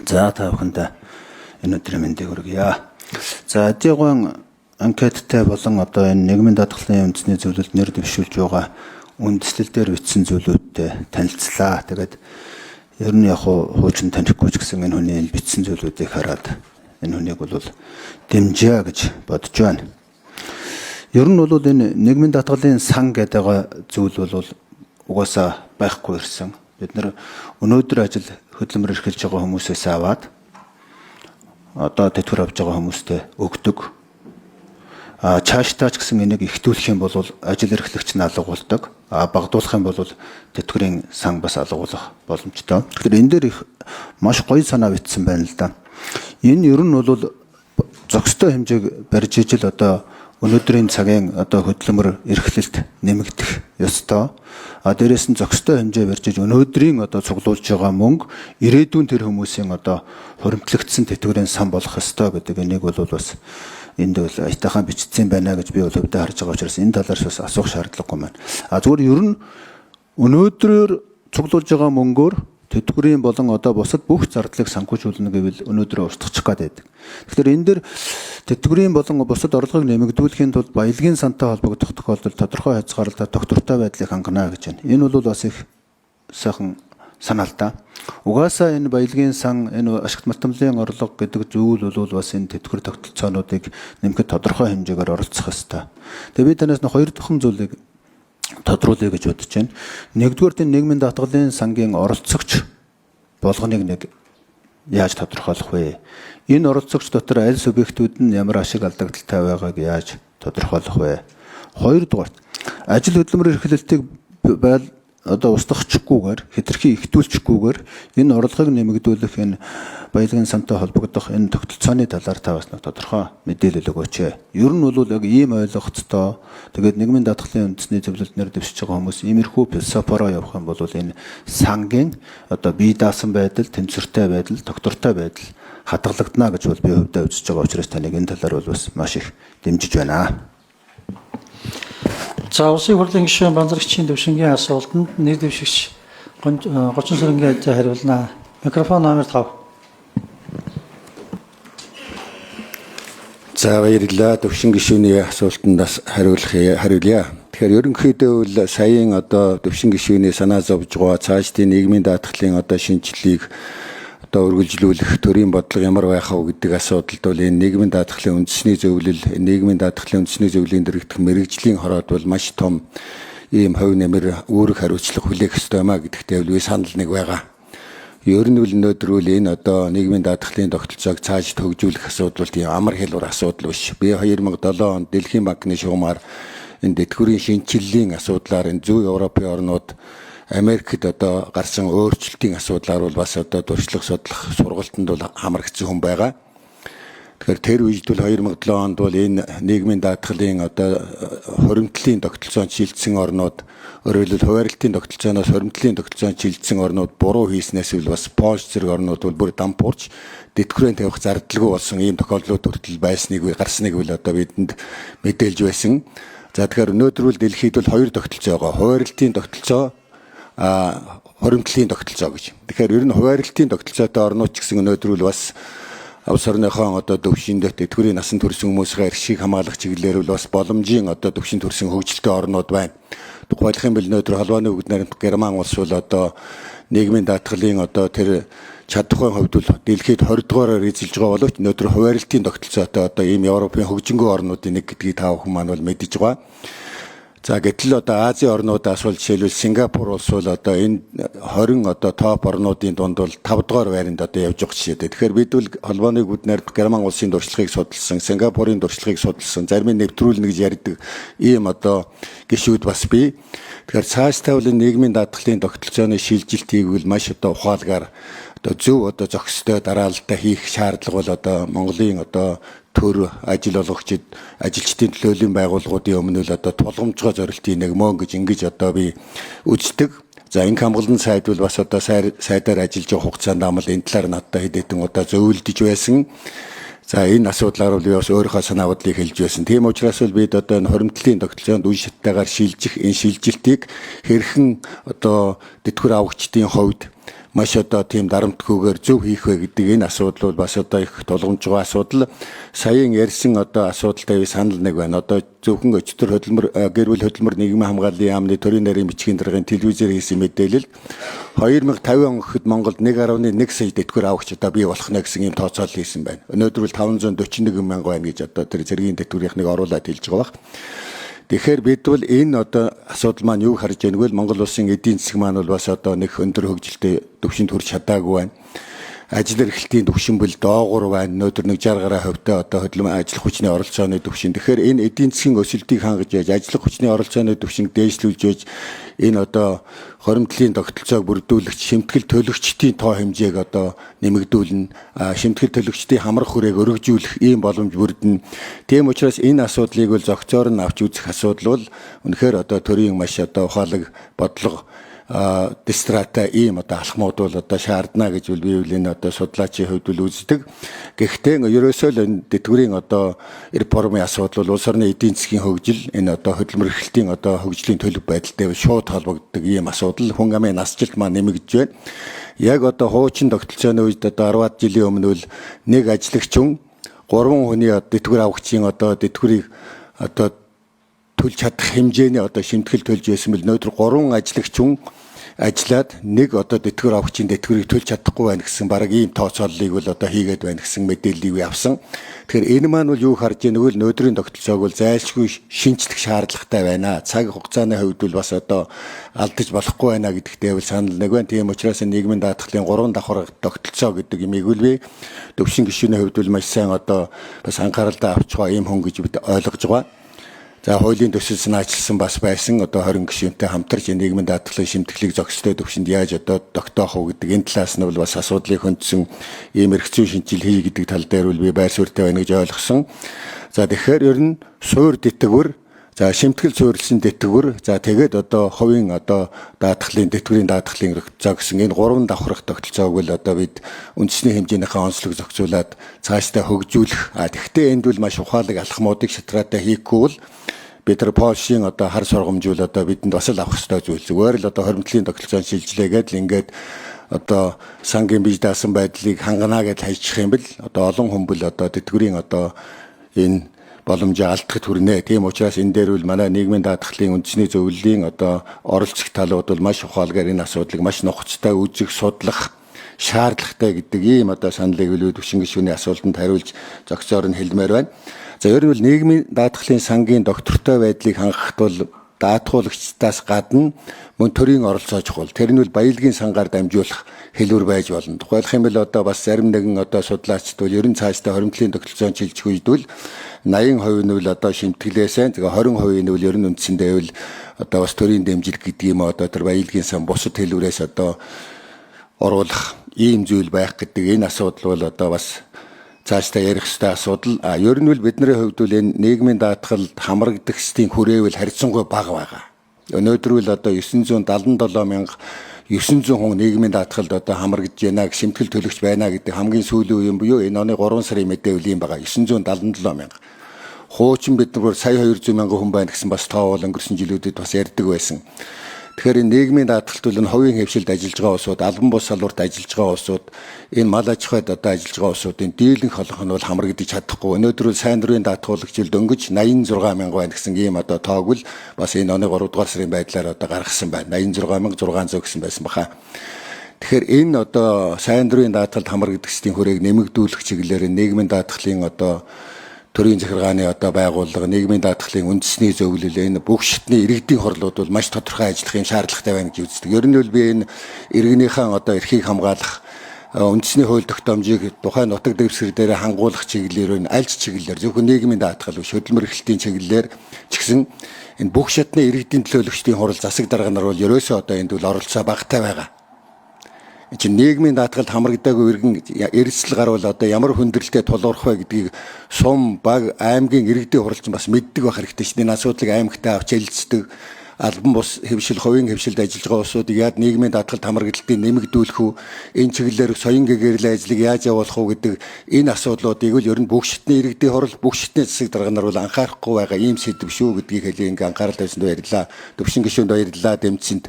За та бүхэнд энэ өдрийн мэндийг хүргье. За Адиагуун анкеттай болон одоо энэ нийгмийн даатгалын үндэсний зөвлөлд нэр дэвшүүлж байгаа үндэслэл дээр бичсэн зүйлүүдтэй танилцлаа. Тэгээд ер нь яг хуучин танихгүй ч гэсэн энэ хүний энэ бичсэн зүйлүүдийг хараад энэ хүнийг бол дэмжээ гэж бодож байна. Ер нь бол энэ нийгмийн даатгалын сан гэдэг зүйл бол угаасаа байхгүй ирсэн. Бид нар өнөөдөр ажил хөдөлмөр эрхэлж байгаа хүмүүсээс аваад одоо тэтгэр авч байгаа хүмүүстээ өгдөг. Цаашдаа ч гэсэн энийг ихтүүлэх юм бол ажил эрхлэгч нь алга болдог. Багдуулах юм бол тэтгэрийн сан бас алга болох боломжтой. Тэгэхээр энэ дээр их маш гоё санаа бичсэн байна л да. Энэ ер нь бол зохистой хэмжээг барьж ижил одоо өнөөдрийн цагийн одоо хөдөлмөр эрхлэлт нэмэгдэх ёстой. Дээрээс нь зохистой хэмжээ барьж иж өнөөдрийн одоо цуглуулж байгаа мөнгө ирээдүйн тэр хүмүүсийн одоо хуримтлагдсан тэтгэврийн сан болох ёстой гэдэг энийг бол бас энд бол аятайхан бичсэн байна гэж би бол өвдө харж байгаа учраас энэ талаас бас асуух шаардлагагүй байна. Зүгээр ер нь өнөөдрөөр цуглуулж байгаа мөнгөөр тэтгэврийн болон одоо бусад бүх зардлыг санхүүжүүлнэ гэвэл өнөөдрөө устгачих гээд байдаг. Тэгэхээр энэ дэр тэтгэврийн болон бусад орлогыг нэмэгдүүлэхийн тулд баялагын сантай холбогдох тохиолдолд тодорхой хязгаарлалтаа тогтвортой байдлыг хангана гэж байна. Энэ бол бас их сайхан санаа л да. Угаасаа энэ баялагын сан, энэ ашигт мартамлын орлого гэдэг зүйл бол бас энэ тэтгэвэр тогтолцоонуудыг нэмэхэд тодорхой хэмжээгээр оролцох ёстой. Тэгээ би танаас нэг хоёр дахин зүйлийг тодруулъя гэж бодож байна. Нэгдүгээр энэ нийгмийн даатгалын сангийн оролцогч болгоныг нэг яаж тодорхойлох вэ? Энэ оролцогч дотор аль субъектүүд нь ямар ашиг алдагдaltaй байгааг яаж тодорхойлох вэ? Хоёрдугаар ажил хөдөлмөр эрхлэлтийг одоо устгахчгүйгээр хэтэрхий ихтүүлчихгүйгээр энэ орлогыг нэмэгдүүлэх энэ баялагын сантай холбогдох энэ тогтолцооны талаар та бас нэг тодорхой мэдээлэл өгөөч. Ер нь бол яг ийм ойлгогцтой тэгээд нийгмийн даатгалын үндэсний зөвлөлд нэр дэвшиж байгаа хүмүүс иймэрхүү философороо явах юм бол энэ сангийн одоо бие даасан байдал, тэнцвэртэй байдал, тогтвортой байдал хадгалагдана гэж бол би хувьдаа үзэж байгаа учраас таныг энэ талаар бол бас маш их дэмжиж байна. За улсын хурлын гишүүн Банзарагчийн төвшингийн асуултанд нэр дэвшигч Гочин Сөрөнгийн хариулна. Микрофон номер 5. За баярлалаа. Төвшин гишүүний асуултанд хариулъя. Тэгэхээр ерөнхийдөө бол саяын одоо төвшин гишүүний санаа зовж байгаа цаашдын нийгмийн даатгалын одоо шинжилгээг одоо үргэлжлүүлэх төрийн бодлого ямар байх вэ гэдэг асуудалд бол энэ нийгмийн даатгалын үндэсний зөвлөл, нийгмийн даатгалын үндэсний зөвлөлийн дэргэдэх мэрэгжлийн хороод бол маш том ийм хувь нэмэр үүрэг хариуцлага хүлээх ёстой маа гэдэгтээ би санал нэг байгаа. Ер нь өнөөдөр энэ одоо нийгмийн даатгалын тогтолцоог цааш төгжүүлэх асуудал тийм амар хэлбэр асуудал биш. Би 2007 онд Дэлхийн банкны шугамар энэ тэтгэврийн шинжилгэлийн асуудлаар энэ зүүн Европын орнууд Америкт одоо гарсан өөрчлөлтийн асуудлаар бол бас одоо туршлага судлах сургалтанд бол хамрагдсан хүн байгаа. Тэгэхээр тэр үед бол 2007 онд бол энэ нийгмийн даатгалын одоо хуримтлалын тогтолцоонд шилжсэн орнууд, өөрөөр хэлбэл хуваарлтын тогтолцооноос хуримтлалын тогтолцоонд шилжсэн орнууд буруу хийснээс бол бас Польш зэрэг орнууд бол бүр дампуурч тэтгэврийн тавих зардалгүй болсон ийм тохиолдлууд хүртэл гарсныг бол одоо бидэнд мэдээлж байсан. За тэгэхээр өнөөдөр бол дэлхийд бол хоёр тогтолцоо байгаа. Хуваарлтын тогтолцоо хуримтлалын тогтолцоо гэж. Тэгэхээр ер нь хуваарлтын тогтолцоотой орнууд ч гэсэн өнөөдөр бас улс орныхон одоо төвшинд тэтгэврийн насан турш хүмүүсийн эрхийг хамгаалах чиглэлээр бас боломжийн одоо төвшин төрсэн хөгжилтэй орнууд байна. Тухайлх юм бол өнөөдөр холбооны бүгд найрамдах Герман улс бол одоо нийгмийн даатгалын одоо тэр чадхуйн хувьд бол дэлхийд 20 дугаараар эзэлж байгаа боловч өнөөдөр хуваарлтын тогтолцоотой одоо ийм Европын хөгжингөө орнуудын нэг гэдгийг та бүхэн маань бол мэдэж байгаа. За гэтэл одоо Азийн орнуудаас бол жишээлбэл Сингапур улс бол одоо энэ 20 одоо топ орнуудын дунд бол 5 дугаар байранд одоо явж байгаа жишээ. Тэгэхээр бид бол холбооны бүгд найрамдах Герман улсын дуршлагыг судалсан, Сингапурын дуршлагыг судалсан, зарим нь нэвтрүүлнэ гэж ярьдаг ийм одоо гишүүд бас бий. Тэгэхээр цаашдаа бол нийгмийн даатгалын тогтолцооны шилжилтийг бол маш одоо ухаалгаар одоо зөв одоо зохистой дараалалтай хийх шаардлага бол одоо Монголын одоо төр ажил олгогчид ажилчдын төлөөллийн байгууллагуудын өмнө л одоо тулгамжгой зорилтын нэг мөн гэж ингэж одоо би үздэг. За энэ хамгаалалтын сайд бол бас одоо сайдаар ажиллаж байгаа хугацаанд амал энэ талаар надад хэд хэдэн удаа зөвлөдөж байсан. За энэ асуудлаар бол би бас өөрийнхөө санаа бодлыг хэлж байсан. Тийм учраас бол бид одоо энэ хуримтлалын тогтолцоонд үе шаттайгаар шилжих энэ шилжилтийг хэрхэн одоо тэтгэвэр авагчдын хувьд маш одоо тийм дарамтгүйгээр зөв хийх вэ гэдэг энэ асуудал бол бас одоо их тулгамж байгаа асуудал. Саяын ярьсан одоо асуудалтай санал нэг байна. Одоо зөвхөн өчтөр хөдөлмөр гэр бүл хөдөлмөр нийгмийн хамгааллын яамны төрийн нарийн бичгийн даргын телевизээр хийсэн мэдээлэл 2050 он гэхэд Монголд 1.1 сая тэтгэвэр авахч одоо бий болох нэ гэсэн ийм тооцоолол хийсэн байна. Өнөөдөр бол 541 мянга байна гэж одоо тэр зэргийн тэтгэврийнхнийг оруулаад хэлж байгаа баг. Тэгэхээр бид бол энэ одоо асуудал маань юу харж байгааг вэ? Монгол улсын эдийн засаг маань бол бас одоо нэг өндөр хөгжилтэй түвшинд хүрч чадаагүй байна. Ажил эрхлэлтийн түвшин бол доогуур байна. Өнөөдөр 60 гаруй хувьтай одоо хөдөлмөр ажил хүчний оролцооны түвшин. Тэгэхээр энэ эдийн засгийн өсөлтийг хангаж яаж ажил хүчний оролцооны түвшинг дээшлүүлж яаж энэ одоо хоримтлын тогтолцоог бүрдүүлэгч, шимтгэл төлөгчдийн тоо хэмжээг одоо нэмэгдүүлнэ. Шимтгэл төлөгчдийн хамрах хүрээг өргөжүүлэх ийм боломж бүрдэнэ. Тийм учраас энэ асуудлыг бол зохицоор нь авч үзэх асуудал бол үнэхээр одоо төрийн маш одоо ухаалаг бодлого дистрата ийм одоо алхмууд бол одоо шаардна гэж би энэ одоо судлаачийн хувьд бол үздэг. Гэхдээ ерөөсөө л энэ тэтгэврийн одоо реформын асуудал бол улс орны эдийн засгийн хөгжил энэ одоо хөдөлмөр эрхлэлтийн одоо хөгжлийн төлөв байдалтай шууд холбогддог ийм асуудал хүн амын насжилт маань нэмэгдэж байна. Яг одоо хуучин тогтолцооны үед одоо 10-аад жилийн өмнө бол нэг ажлагч 3 хүний тэтгэвэр авахчийн одоо тэтгэврийг одоо төлж чадах хэмжээний одоо шимтгэл төлж байсан бэл өнөөдөр 3 ажлагч ажиллаад нэг одоо тэтгэвэр авахчийн тэтгэврийг төлж чадахгүй байна гэсэн бараг ийм тооцооллыг бол одоо хийгээд байна гэсэн мэдээллийг авсан. Тэгэхээр энэ маань бол юу харж яаг нь өнөөдрийн тогтолцоог бол зайлшгүй шинжлэх шаардлагатай байна. Цаг хугацааны хувьд бол бас одоо алдаж болохгүй байна гэдэгтээ бол санал нэг байна. Тийм учраас нийгмийн даатгалын 3 давхар тогтолцоо гэдэг имийг үл би төвшин гишүүний хувьд бол маш сайн одоо бас анхааралтай авч байгаа ийм хүн гэж бид ойлгож байгаа. За хуулийн төсөл санаачилсан бас байсан одоо 20 гишүүнтэй хамтарч нийгмийн даатгалын шимтгэлийг зохистой төвшөнд яаж одоо тогтоох вэ гэдэг энэ талаас нь бол бас асуудлыг хөндсөн ийм эрхцүү шинжил хий гэдэг тал дээр бол би байр суурьтай байна гэж ойлгосон. За тэгэхээр ер нь суур тэтгэвэр, за шимтгэл суурилсан тэтгэвэр, за тэгээд одоо хувийн одоо даатгалын тэтгэврийн даатгалын зохицоо гэсэн энэ 3 давхрах тогтолцоог бол одоо бид үндэсний хэмжээнийхээ онцлог зохицуулаад цаашдаа хөгжүүлэх. Тэгэхдээ энд бол маш ухаалаг алхмуудыг шатраатай хийхгүй бол бид нар Польшийн одоо хар сургамжуул одоо бидэнд бас л авах ёстой зүйл. Зүгээр л одоо хоримтлын тогтолцоон шилжлээгээд л ингээд одоо сангийн бие даасан байдлыг хангана гэж хайчих юм бэл одоо олон хүмүүс одоо тэтгэврийн одоо энэ боломжийг алдахад хүрнэ. Тийм учраас энэ дээр бол манай нийгмийн даатгалын үндэсний зөвлөлийн одоо оролцох талууд бол маш ухаалгаар энэ асуудлыг маш нухацтай үзэх, судлах шаардлагатай гэдэг ийм одоо саналыг төвшин гишүүний асуултанд хариулж зохицоор нь хэлмээр байна. За ер нь бол нийгмийн даатгалын сангийн доктортой байдлыг хангахад бол даатгуулагчдаас гадна мөн төрийн оролцоо чухал. Тэр нь бол баялагын сангаар дамжуулах хэлбэр байж болно. Тухайлх юм бол одоо бас зарим нэгэн одоо судлаачд бол ерөн цаашдаа хоримтлын тогтолцоон шилжих үед бол 80% нь бол одоо шимтгэлээсээ тэгээ 20% нь бол ер нь үндсэндээ бол одоо бас төрийн дэмжлэг гэдэг юм одоо тэр баялагын сан бусад хэлбэрээс одоо оруулах ийм зүйл байх гэдэг энэ асуудал бол одоо бас цаашдаа ярих ёстой асуудал. Ер нь бол бидний хувьд бол энэ нийгмийн даатгалд хамрагдах стийн хүрээвэл харьцангуй бага байгаа. Өнөөдөр бол одоо 977,900 хүн нийгмийн даатгалд одоо хамрагдж байна, шимтгэл төлөгч байна гэдэг хамгийн сүүлийн үеийн буюу энэ оны 3 сарын мэдээлэл юм байгаа. 977,000. Хуучин бид нар сая 200 мянган хүн байна гэсэн бас тоо бол өнгөрсөн жилүүдэд бас ярьдаг байсан. Тэгэхээр энэ нийгмийн даатгалт бол энэ хувийн хвшилд ажиллаж байгаа улсууд, албан бус салбарт ажиллаж байгаа улсууд, энэ мал аж ахуйд одоо ажиллаж байгаа улсуудын дийлэнх холонх нь бол хамрагдаж чадахгүй. Өнөөдөр бол сайн дурын даатгуулагч дөнгөж 86 мянга байна гэсэн ийм одоо тоог бол бас энэ оны 3 дугаар сарын байдлаар одоо гаргасан байна. 86,600 гэсэн байсан баха. Тэгэхээр энэ одоо сайн дурын даатгалд хамрагдагчдын хүрээг нэмэгдүүлэх чиглэлээр нийгмийн даатгалын одоо төрийн захиргааны одоо байгууллага, нийгмийн даатгалын үндэсний зөвлөл энэ бүх шатны иргэдийн хорлууд бол маш тодорхой ажиллахын шаардлагатай байна гэж үздэг. Ер нь бол би энэ иргэнийхэн одоо эрхийг хамгаалах үндэсний хууль тогтоомжийг тухайн нутаг дэвсгэр дээр хангуулах чиглэлээр нь аль ч чиглэлээр зөвхөн нийгмийн даатгал биш хөдөлмөр эрхлэлтийн чиглэлээр ч гэсэн энэ бүх шатны иргэдийн төлөөлөгчдийн хурал засаг дарга нар бол ерөөсөө одоо энд бол оролцоо багатай байгаа. Эцэг нийгмийн даатгалд хамрагдаагүй иргэн эрсдэл гарвал одоо ямар хүндрэлтэй тулгуурах вэ гэдгийг сум баг аймгийн иргэдийн хуралч бас мэддэг байх хэрэгтэй шүү дээ. Энэ асуудлыг аймагтаа авч хэлэлцдэг албан бус хэвшил, хувийн хэвшилд ажиллаж байгаа улсуудыг яаж нийгмийн даатгалд хамрагдалтыг нэмэгдүүлэх үү, энэ чиглэлээр соён гэгэрэл ажлыг яаж явуулах уу гэдэг энэ асуудлуудыг л ер нь бүх шатны иргэдийн хурал, бүх шатны засаг дарга нар бол анхаарахгүй байгаа ийм сэдв шүү гэдгийг хэлээ ингээ анхаарал тавьсанд баярлалаа. Төвшин гишүүнд баярлалаа, дэмжсэнд.